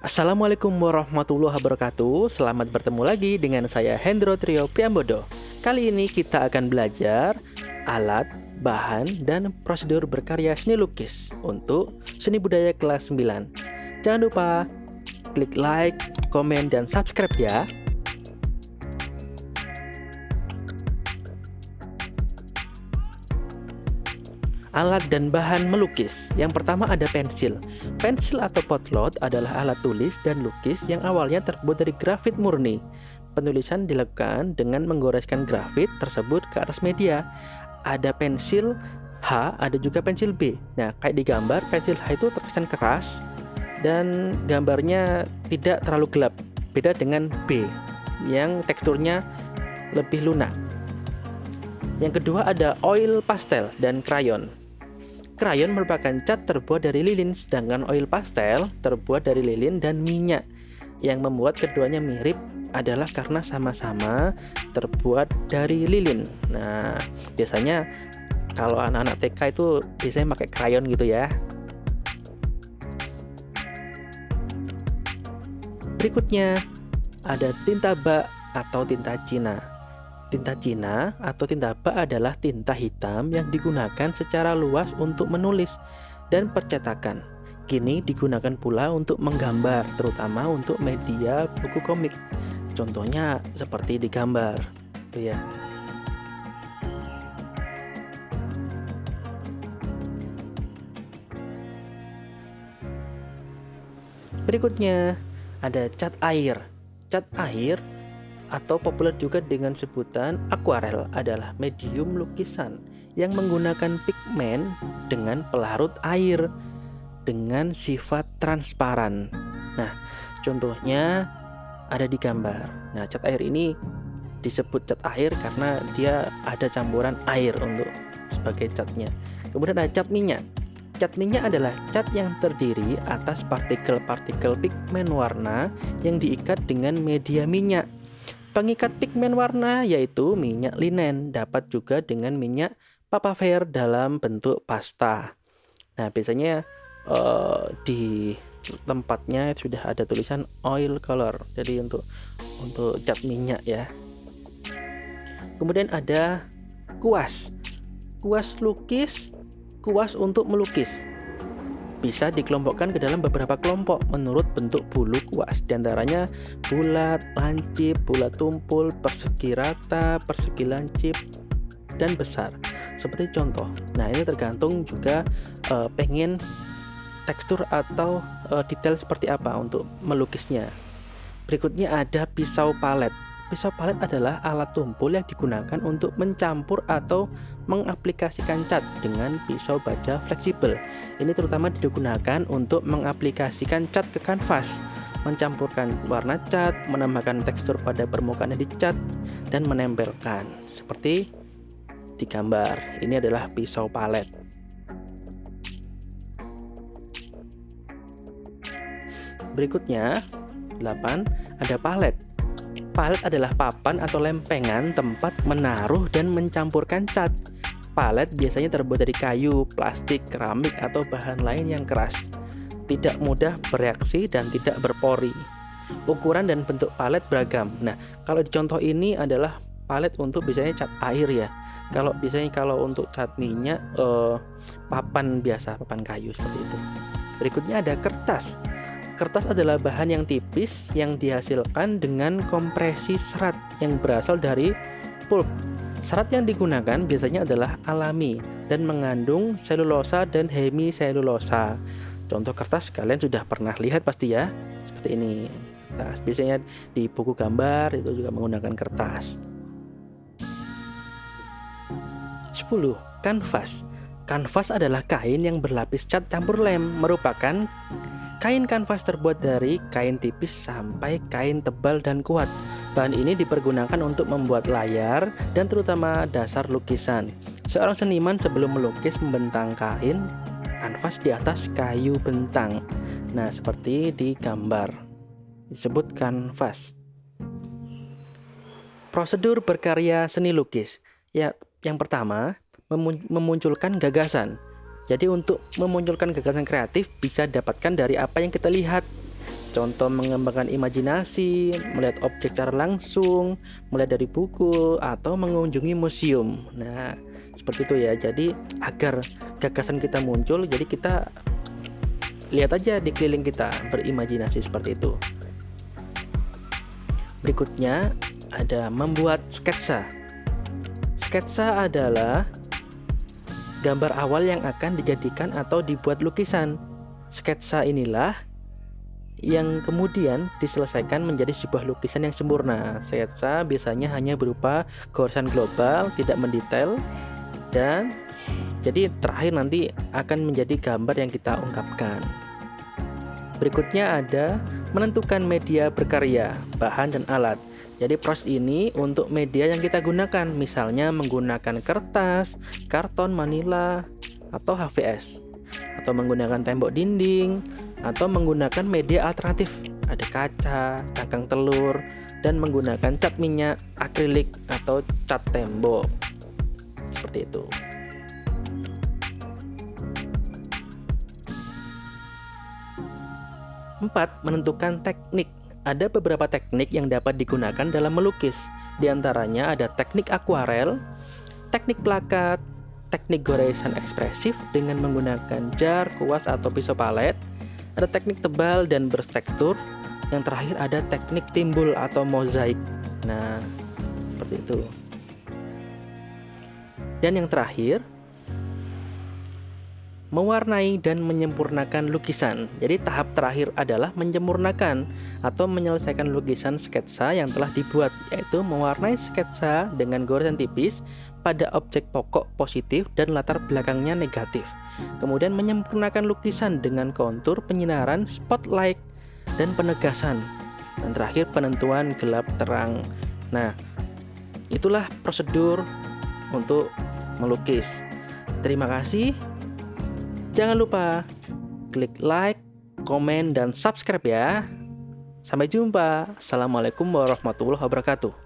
Assalamualaikum warahmatullahi wabarakatuh. Selamat bertemu lagi dengan saya Hendro Trio Priambodo. Kali ini kita akan belajar alat, bahan, dan prosedur berkarya seni lukis untuk seni budaya kelas 9. Jangan lupa klik like, komen, dan subscribe ya. Alat dan bahan melukis. Yang pertama ada pensil. Pensil atau potlot adalah alat tulis dan lukis yang awalnya terbuat dari grafit murni. Penulisan dilakukan dengan menggoreskan grafit tersebut ke atas media. Ada pensil H, ada juga pensil B. Nah, kayak di gambar, pensil H itu terkesan keras dan gambarnya tidak terlalu gelap. Beda dengan B yang teksturnya lebih lunak. Yang kedua ada oil pastel dan krayon. Krayon merupakan cat terbuat dari lilin, sedangkan oil pastel terbuat dari lilin dan minyak. Yang membuat keduanya mirip adalah karena sama-sama terbuat dari lilin. Nah, biasanya kalau anak-anak TK itu biasanya pakai krayon gitu ya. Berikutnya ada tinta bak atau tinta Cina. Tinta Cina atau tinta bak adalah tinta hitam yang digunakan secara luas untuk menulis dan percetakan. Kini digunakan pula untuk menggambar, terutama untuk media buku komik. Contohnya seperti di gambar, itu ya. Berikutnya ada cat air. Cat air atau populer juga dengan sebutan akuarel adalah medium lukisan yang menggunakan pigmen dengan pelarut air dengan sifat transparan. Nah, contohnya ada di gambar. Nah, cat air ini disebut cat air karena dia ada campuran air untuk sebagai catnya. Kemudian ada cat minyak. Cat minyak adalah cat yang terdiri atas partikel-partikel pigmen warna yang diikat dengan media minyak. Pengikat pigmen warna yaitu minyak linen, dapat juga dengan minyak papaver dalam bentuk pasta. Nah, biasanya di tempatnya sudah ada tulisan oil color, jadi untuk cat minyak ya. Kemudian ada kuas. Kuas lukis, kuas untuk melukis. Bisa dikelompokkan ke dalam beberapa kelompok menurut bentuk bulu kuas, diantaranya bulat, lancip, bulat tumpul, persegi rata, persegi lancip, dan besar. Seperti contoh. Nah, ini tergantung juga pengen tekstur atau detail seperti apa untuk melukisnya. Berikutnya ada pisau palet. Pisau palet adalah alat tumpul yang digunakan untuk mencampur atau mengaplikasikan cat dengan pisau baja fleksibel. Ini terutama digunakan untuk mengaplikasikan cat ke kanvas, mencampurkan warna cat, menambahkan tekstur pada permukaan yang dicat, dan menempelkan. Seperti di gambar, ini adalah pisau palet. Berikutnya, 8, ada palet. Palet adalah papan atau lempengan tempat menaruh dan mencampurkan cat. Palet biasanya terbuat dari kayu, plastik, keramik, atau bahan lain yang keras. Tidak mudah bereaksi dan tidak berpori. Ukuran dan bentuk palet beragam. Nah, kalau di contoh ini adalah palet untuk biasanya cat air ya. Kalau untuk cat minyak, papan biasa, papan kayu seperti itu. Berikutnya ada kertas. Kertas adalah bahan yang tipis yang dihasilkan dengan kompresi serat yang berasal dari pulp. Serat yang digunakan biasanya adalah alami dan mengandung selulosa dan hemiselulosa. Contoh kertas kalian sudah pernah lihat pasti ya, seperti ini. Kertas biasanya di buku gambar itu juga menggunakan kertas. 10. Kanvas. Kanvas adalah kain yang berlapis cat campur lem, merupakan kain kanvas terbuat dari kain tipis sampai kain tebal dan kuat. Bahan ini dipergunakan untuk membuat layar dan terutama dasar lukisan. Seorang seniman sebelum melukis membentang kain kanvas di atas kayu bentang. Nah, seperti di gambar disebut kanvas. Prosedur berkarya seni lukis. Ya, yang pertama, memunculkan gagasan. Jadi untuk memunculkan gagasan kreatif bisa dapatkan dari apa yang kita lihat. Contoh mengembangkan imajinasi, melihat objek secara langsung, melihat dari buku, atau mengunjungi museum. Nah, seperti itu ya. Jadi agar gagasan kita muncul, jadi kita lihat aja di keliling kita, berimajinasi seperti itu. Berikutnya ada membuat sketsa. Sketsa adalah gambar awal yang akan dijadikan atau dibuat lukisan. Sketsa inilah yang kemudian diselesaikan menjadi sebuah lukisan yang sempurna. Sketsa biasanya hanya berupa goresan global, tidak mendetail, dan jadi terakhir nanti akan menjadi gambar yang kita ungkapkan. Berikutnya ada menentukan media berkarya, bahan dan alat. Jadi proses ini untuk media yang kita gunakan, misalnya menggunakan kertas, karton manila, atau HVS, atau menggunakan tembok dinding, atau menggunakan media alternatif, ada kaca, cangkang telur, dan menggunakan cat minyak, akrilik, atau cat tembok. Seperti itu. Empat, menentukan teknik. Ada beberapa teknik yang dapat digunakan dalam melukis. Di antaranya ada teknik akuarel, teknik plakat, teknik goresan ekspresif dengan menggunakan jar, kuas, atau pisau palet, ada teknik tebal dan bertekstur, yang terakhir ada teknik timbul atau mozaik. Nah, seperti itu. Dan yang terakhir, mewarnai dan menyempurnakan lukisan. Jadi tahap terakhir adalah menyempurnakan atau menyelesaikan lukisan sketsa yang telah dibuat, yaitu mewarnai sketsa dengan goresan tipis pada objek pokok positif dan latar belakangnya negatif. Kemudian menyempurnakan lukisan dengan kontur, penyinaran, spotlight, dan penegasan. Dan terakhir penentuan gelap terang. Nah, itulah prosedur untuk melukis. Terima kasih. Jangan lupa klik like, komen, dan subscribe ya. Sampai jumpa. Assalamualaikum warahmatullahi wabarakatuh.